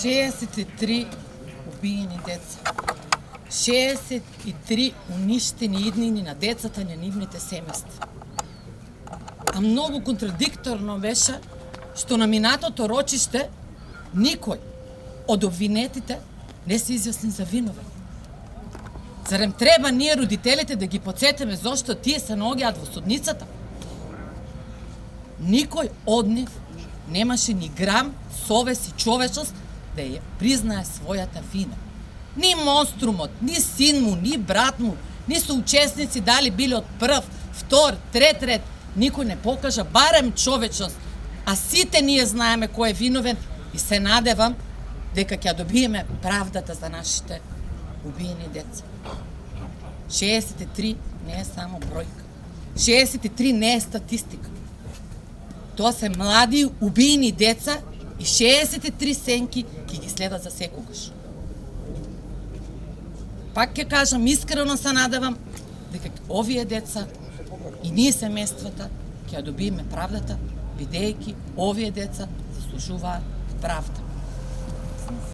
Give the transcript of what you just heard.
63 убиени деца. 63 уништени иднини на децата на нивните семејства. А многу контрадикторно беше што на минатото рочиште никој од обвинетите не се изјасни за виновен. Зарем треба ние родителите да ги подсетиме зошто тие се наоѓаат во судницата? Никој од нив немаше ни грам совест и човечност да ја признае својата вина. Ни монструмот, ни син му, ни брат му, ни соучесници дали биле од прв, втор, трет ред, никој не покажа барем човечност, а сите ние знаеме кој е виновен и се надевам дека ќе добиеме правдата за нашите убиени деца. 63 не е само бројка. 63 не е статистика. Тоа се млади убиени деца и 63 сенки ќе ги следат за секогаш. Пак ќе кажам, искрено се надевам дека овие деца и ние семејствата ќе добиеме правдата, бидејќи овие деца заслужуваат правда.